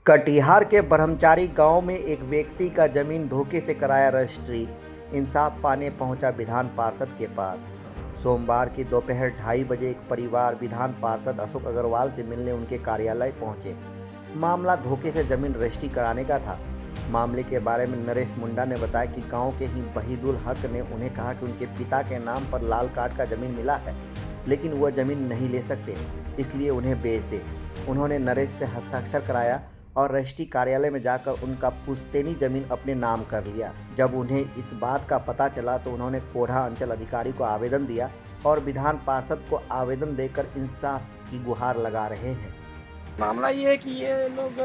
कटिहार के ब्रह्मचारी गांव में एक व्यक्ति का जमीन धोखे से कराया रजिस्ट्री। इंसाफ पाने पहुंचा विधान पार्षद के पास। सोमवार की दोपहर 2:30 बजे एक परिवार विधान पार्षद अशोक अग्रवाल से मिलने उनके कार्यालय पहुंचे। मामला धोखे से जमीन रजिस्ट्री कराने का था। मामले के बारे में नरेश मुंडा ने बताया कि गांव के ही वहीदुल हक ने उन्हें कहा कि उनके पिता के नाम पर लाल कार्ड का जमीन मिला है, लेकिन वह जमीन नहीं ले सकते, इसलिए उन्हें बेच दे। उन्होंने नरेश से हस्ताक्षर कराया और रजिस्ट्री कार्यालय में जाकर उनका पुश्तैनी जमीन अपने नाम कर लिया। जब उन्हें इस बात का पता चला तो उन्होंने कोढ़ा अंचल अधिकारी को आवेदन दिया और विधान पार्षद को आवेदन देकर इंसाफ की गुहार लगा रहे हैं। मामला ये है कि ये लोग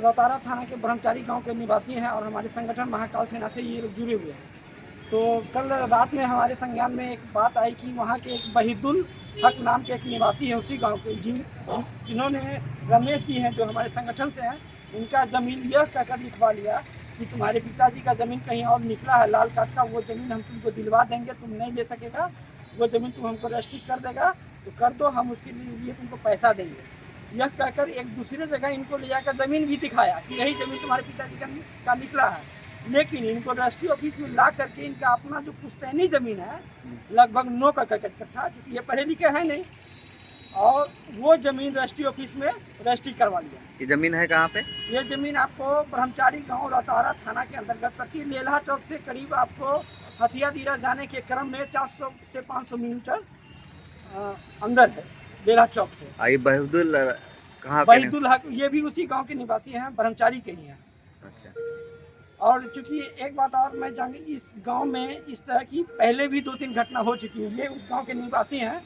रतारा थाना के ब्रह्मचारी गांव के निवासी हैं और हमारे संगठन महाकाल सेना से ये लोग जुड़े हुए हैं। तो कल रात में हमारे संज्ञान में एक बात आई कि वहाँ के एक वहीदुल हक नाम के एक निवासी है उसी गांव के, जिन्होंने रमेश जी हैं जो हमारे संगठन से हैं, इनका ज़मीन यह कहकर लिखवा लिया कि तुम्हारे पिताजी का ज़मीन कहीं और निकला है लाल कार्ड का, वो ज़मीन हम तुमको दिलवा देंगे, तुम नहीं ले सकेगा, वो ज़मीन तुम हमको रजिस्ट्री कर देगा तो कर दो, हम उसके लिए तुमको पैसा देंगे। यह कहकर एक दूसरे जगह इनको ले जाकर ज़मीन भी दिखाया कि यही ज़मीन तुम्हारे पिताजी का निकला है, लेकिन इनको रजिस्ट्री ऑफिस में ला करके इनका अपना जो पुश्तैनी ज़मीन है लगभग 9 कट्ठा, चूँकि ये पढ़े लिखे हैं नहीं, और वो ज़मीन रजिस्ट्री ऑफिस में रजिस्ट्री करवा लिया। ये ज़मीन है कहाँ पे? ये ज़मीन आपको ब्रह्मचारी गांव रतारा थाना के अंतर्गत पड़ती, लेल्हा चौक से करीब आपको हथिया दीरा जाने के क्रम में 400 से 500 मीटर अंदर है लेल्हा चौक से। आई वहीदुल कहाँ? वहीदुल हक ये भी उसी गांव के निवासी हैं, ब्रह्मचारी के ही हैं। अच्छा। और चूँकि एक बात और मैं जानूँ, इस गांव में इस तरह की पहले भी 2-3 घटना हो चुकी है। ये उस गांव के निवासी हैं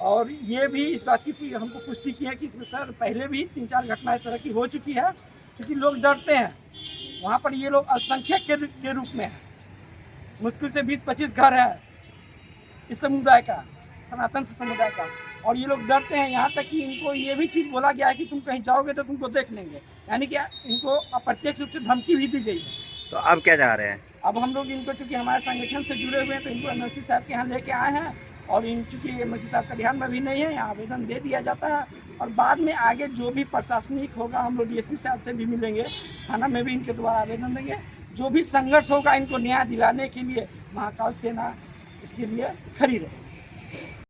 और ये भी इस बात की हमको पुष्टि की है कि इसमें सर पहले भी 3-4 घटना इस तरह की हो चुकी है। क्योंकि लोग डरते हैं, वहाँ पर ये लोग अल्पसंख्यक के रूप में हैं। मुश्किल से 20-25 घर है इस समुदाय का, सनातन से समुदाय का, और ये लोग डरते हैं। यहाँ तक कि इनको ये भी चीज़ बोला गया है कि तुम कहीं जाओगे तो तुमको देख लेंगे, यानी कि इनको अप्रत्यक्ष रूप से धमकी भी दी गई है। तो अब क्या चाह रहे हैं? अब हम लोग इनको चूँकि हमारे संगठन से जुड़े हुए हैं तो इनको एमएलसी साहब के यहाँ लेके आए हैं, और इन चूँकि एमएलसी साहब का ध्यान में भी नहीं है, यहाँ आवेदन दे दिया जाता है और बाद में आगे जो भी प्रशासनिक होगा हम लोग डीएसपी साहब से भी मिलेंगे, थाना में भी इनके द्वारा आवेदन देंगे। जो भी संघर्ष होगा इनको न्याय दिलाने के लिए महाकाल सेना इसके लिए खड़ी रहे।